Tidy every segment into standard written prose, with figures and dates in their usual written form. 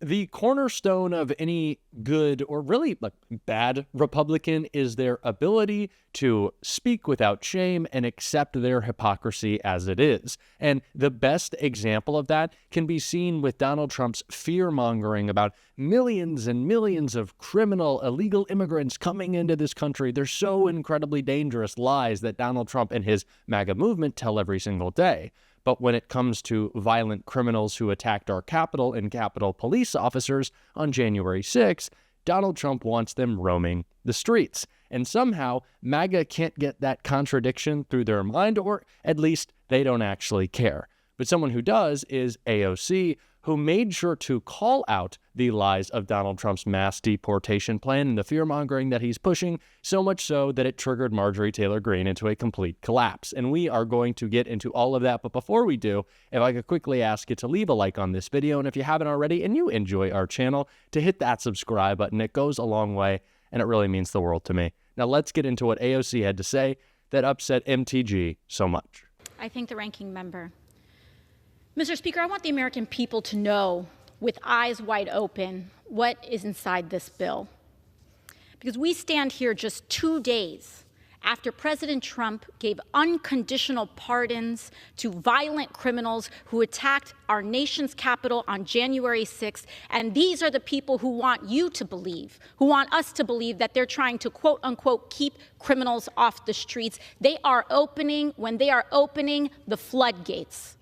the cornerstone of any good or really bad Republican is their ability to speak without shame and accept their hypocrisy as it is. And the best example of that can be seen with Donald Trump's fear-mongering about millions and millions of criminal, illegal immigrants coming into this country. They're so incredibly dangerous lies that Donald Trump and his MAGA movement tell every single day. But when it comes to violent criminals who attacked our Capitol and Capitol police officers on January 6th, Donald Trump wants them roaming the streets. And somehow, MAGA can't get that contradiction through their mind, or at least they don't actually care. But someone who does is AOC, who made sure to call out the lies of Donald Trump's mass deportation plan and the fear-mongering that he's pushing, so much so that it triggered Marjorie Taylor Greene into a complete collapse. And we are going to get into all of that, but before we do, if I could quickly ask you to leave a like on this video, and if you haven't already and you enjoy our channel, to hit that subscribe button. It goes a long way, and it really means the world to me. Now let's get into what AOC had to say that upset MTG so much. I thank the ranking member. Mr. Speaker, I want the American people to know, with eyes wide open, what is inside this bill. Because we stand here just 2 days after President Trump gave unconditional pardons to violent criminals who attacked our nation's capital on January 6th. And these are the people who want you to believe, who want us to believe that they're trying to, quote unquote, keep criminals off the streets. They are opening, when they are opening the floodgates.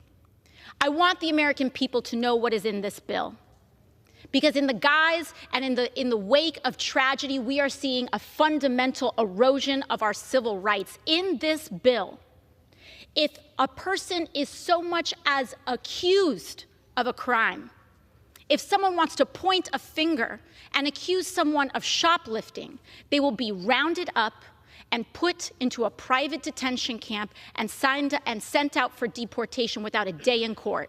I want the American people to know what is in this bill. Because in the guise and in the wake of tragedy, we are seeing a fundamental erosion of our civil rights. In this bill, if a person is so much as accused of a crime, if someone wants to point a finger and accuse someone of shoplifting, they will be rounded up and put into a private detention camp and sent out for deportation without a day in court,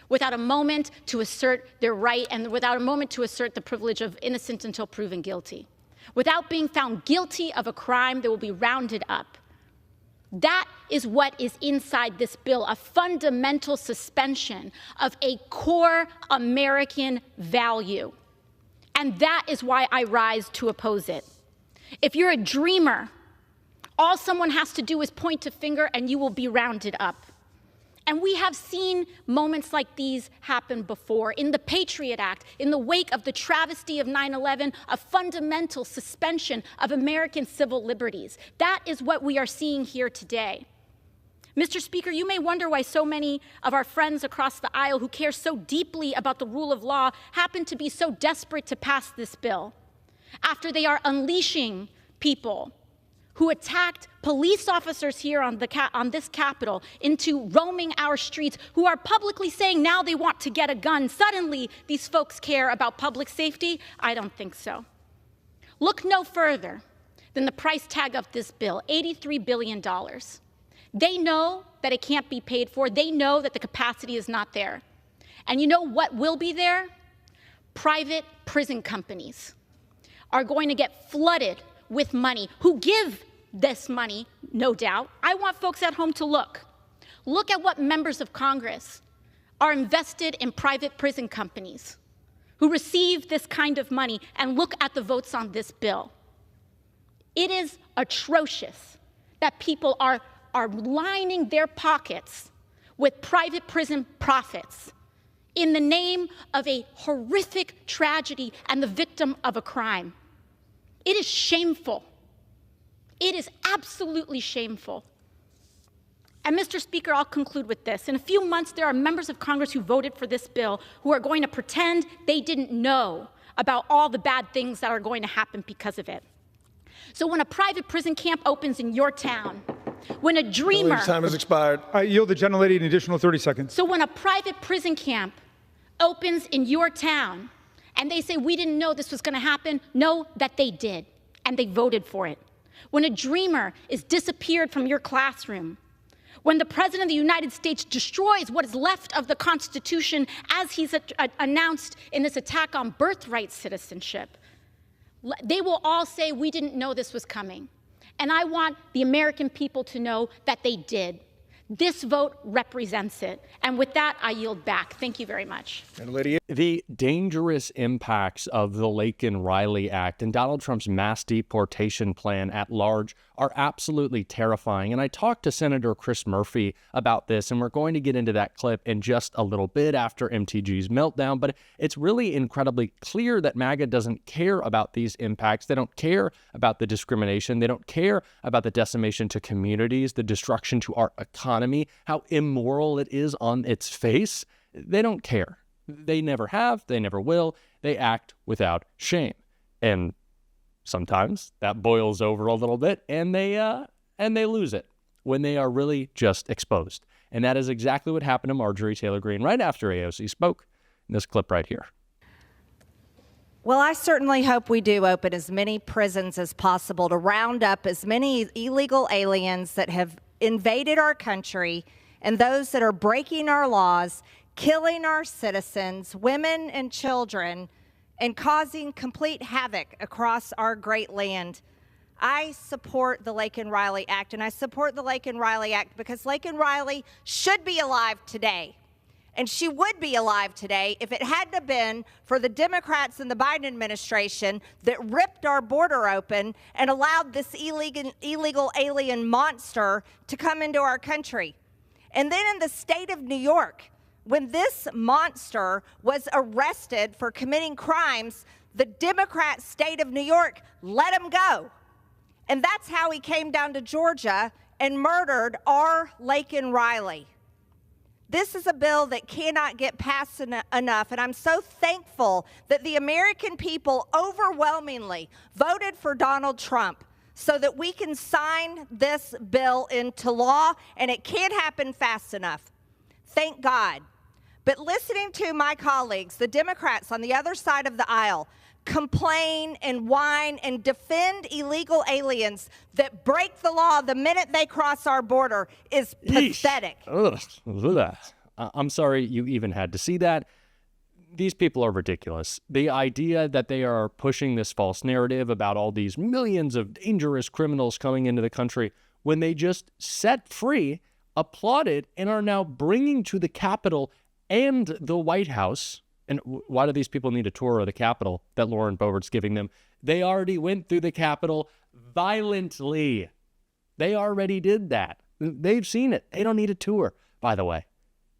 without a moment to assert their right and without a moment to assert the privilege of innocent until proven guilty. Without being found guilty of a crime, they will be rounded up. That is what is inside this bill, a fundamental suspension of a core American value. And that is why I rise to oppose it. If you're a dreamer, all someone has to do is point a finger and you will be rounded up. And we have seen moments like these happen before. In the Patriot Act, in the wake of the travesty of 9/11, a fundamental suspension of American civil liberties. That is what we are seeing here today. Mr. Speaker, you may wonder why so many of our friends across the aisle who care so deeply about the rule of law happen to be so desperate to pass this bill, after they are unleashing people who attacked police officers here on this Capitol into roaming our streets, who are publicly saying now they want to get a gun. Suddenly, these folks care about public safety? I don't think so. Look no further than the price tag of this bill, $83 billion. They know that it can't be paid for. They know that the capacity is not there. And you know what will be there? Private prison companies are going to get flooded with money, who give this money, no doubt. I want folks at home to look. Look at what members of Congress are invested in private prison companies who receive this kind of money, and look at the votes on this bill. It is atrocious that people are lining their pockets with private prison profits in the name of a horrific tragedy and the victim of a crime. It is shameful. It is absolutely shameful. And Mr. Speaker, I'll conclude with this. In a few months, there are members of Congress who voted for this bill who are going to pretend they didn't know about all the bad things that are going to happen because of it. So when a private prison camp opens in your town, when a dreamer— Time has expired. I yield the gentlelady an additional 30 seconds. So when a private prison camp opens in your town, and they say, we didn't know this was going to happen, know that they did, and they voted for it. When a dreamer is disappeared from your classroom, when the President of the United States destroys what is left of the Constitution as he's announced in this attack on birthright citizenship, they will all say, we didn't know this was coming. And I want the American people to know that they did, This vote represents it. And with that, I yield back. Thank you very much. The dangerous impacts of the Laken-Riley Act and Donald Trump's mass deportation plan at large are absolutely terrifying. And I talked to Senator Chris Murphy about this, and we're going to get into that clip in just a little bit after MTG's meltdown. But it's really incredibly clear that MAGA doesn't care about these impacts. They don't care about the discrimination. They don't care about the decimation to communities, the destruction to our economy, how immoral it is on its face. They don't care. They never have. They never will. They act without shame. And sometimes that boils over a little bit, and they lose it when they are really just exposed. And that is exactly what happened to Marjorie Taylor Greene right after AOC spoke in this clip right here. Well, I certainly hope we do open as many prisons as possible to round up as many illegal aliens that have invaded our country and those that are breaking our laws, killing our citizens, women and children, and causing complete havoc across our great land. I support the Laken-Riley Act, and I support the Laken-Riley Act because Laken-Riley should be alive today. And she would be alive today if it hadn't have been for the Democrats and the Biden administration that ripped our border open and allowed this illegal alien monster to come into our country. And then in the state of New York, when this monster was arrested for committing crimes, the Democrat state of New York let him go. And that's how he came down to Georgia and murdered our Laken-Riley. This is a bill that cannot get passed enough, and I'm so thankful that the American people overwhelmingly voted for Donald Trump so that we can sign this bill into law, and it can't happen fast enough. Thank God. But listening to my colleagues, the Democrats on the other side of the aisle, complain and whine and defend illegal aliens that break the law the minute they cross our border is pathetic. I'm sorry you even had to see that. These people are ridiculous. The idea that they are pushing this false narrative about all these millions of dangerous criminals coming into the country when they just set free, applauded, and are now bringing to the Capitol and the White House. And why do these people need a tour of the Capitol that Lauren Boebert's giving them? They already went through the Capitol violently. They already did that. They've seen it. They don't need a tour, by the way.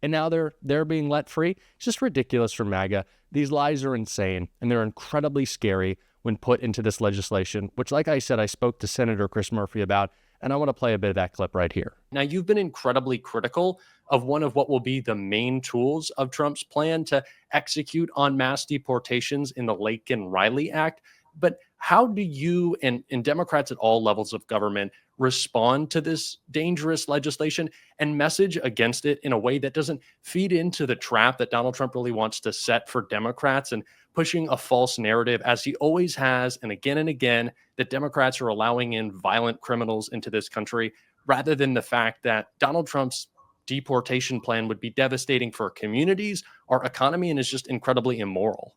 And now they're being let free. It's just ridiculous for MAGA. These lies are insane, and they're incredibly scary when put into this legislation, which, like I said, I spoke to Senator Chris Murphy about, and I want to play a bit of that clip right here. Now, you've been incredibly critical of one of what will be the main tools of Trump's plan to execute on mass deportations in the Laken-Riley Act. But how do you and Democrats at all levels of government respond to this dangerous legislation and message against it in a way that doesn't feed into the trap that Donald Trump really wants to set for Democrats and pushing a false narrative, as he always has and again, that Democrats are allowing in violent criminals into this country, rather than the fact that Donald Trump's deportation plan would be devastating for communities, our economy, and is just incredibly immoral?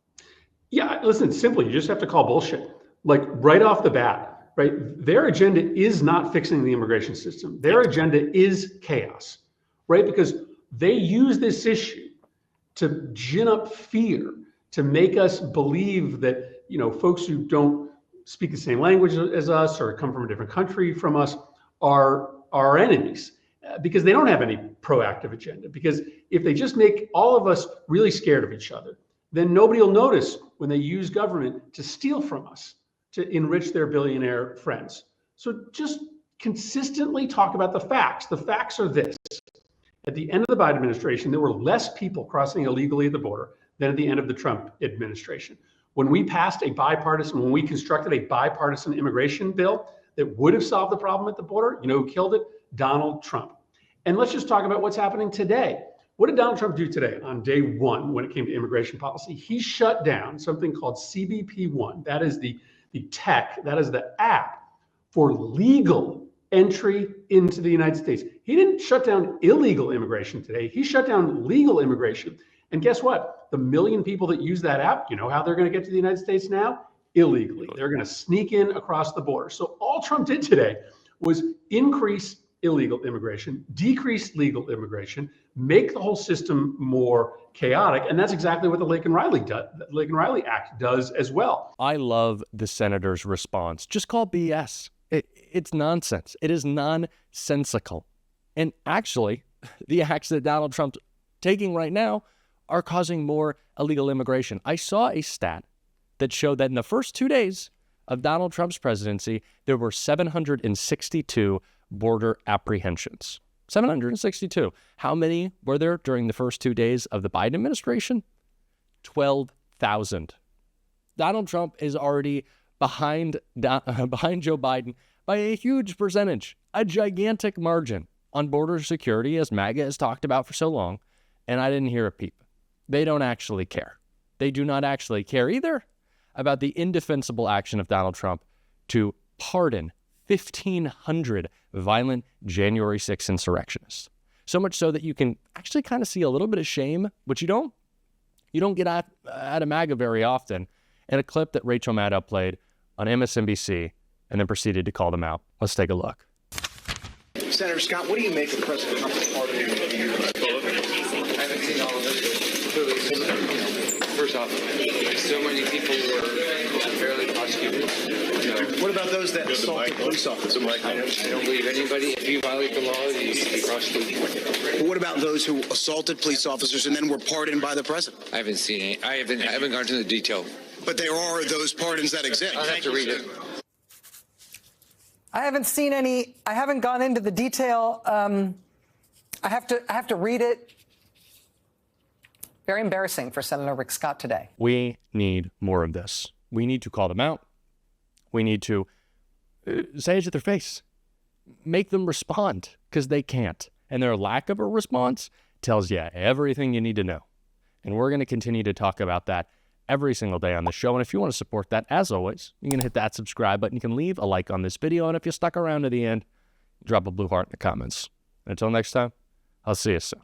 Yeah, listen, simply, you just have to call bullshit. Like right off the bat, right? Their agenda is not fixing the immigration system. Their agenda is chaos, right? Because they use this issue to gin up fear, to make us believe that, you know, folks who don't speak the same language as us or come from a different country from us are our enemies, because they don't have any proactive agenda. Because if they just make all of us really scared of each other, then nobody will notice when they use government to steal from us, to enrich their billionaire friends. So just consistently talk about the facts. The facts are this. At the end of the Biden administration, there were less people crossing illegally at the border than at the end of the Trump administration. When we constructed a bipartisan immigration bill that would have solved the problem at the border, you know who killed it? Donald Trump. And let's just talk about what's happening today. What did Donald Trump do today on day one when it came to immigration policy? He shut down something called CBP-1. That is the tech, that is the app for legal entry into the United States. He didn't shut down illegal immigration today. He shut down legal immigration. And guess what? The million people that use that app, you know how they're going to get to the United States now? Illegally. They're going to sneak in across the border. So all Trump did today was increase illegal immigration, decrease legal immigration, make the whole system more chaotic. And that's exactly what the Laken Riley Act does as well. I love the senator's response. Just call BS. It's nonsense. It is nonsensical. And actually, the acts that Donald Trump's taking right now are causing more illegal immigration. I saw a stat that showed that in the first 2 days of Donald Trump's presidency, there were 762 border apprehensions. 762. How many were there during the first 2 days of the Biden administration? 12,000. Donald Trump is already behind Joe Biden by a huge percentage, a gigantic margin on border security, as MAGA has talked about for so long, and I didn't hear a peep. They don't actually care. They do not actually care either about the indefensible action of Donald Trump to pardon 1,500 violent January 6th insurrectionists. So much so that you can actually kind of see a little bit of shame, which you don't get out of MAGA very often, in a clip that Rachel Maddow played on MSNBC and then proceeded to call them out. Let's take a look. Senator Scott, what do you make of President Trump's pardoning of the years? I haven't seen all of it, but clearly, first off, so many people were fairly prosecuted. What about those that assaulted police officers? I don't believe anybody, if you violate the law, you should be prosecuted. But what about those who assaulted police officers and then were pardoned by the president? I haven't seen any. I haven't gone to the detail. But there are those pardons that exist. I'll have to read it. I haven't seen any. I haven't gone into the detail. I have to read it. Very embarrassing for Senator Rick Scott today. We need more of this. We need to call them out. We need to say it to their face. Make them respond, because they can't. And their lack of a response tells you everything you need to know. And we're going to continue to talk about that every single day on the show. And if you want to support that, as always, you can hit that subscribe button. You can leave a like on this video. And if you stuck around to the end, drop a blue heart in the comments. Until next time, I'll see you soon.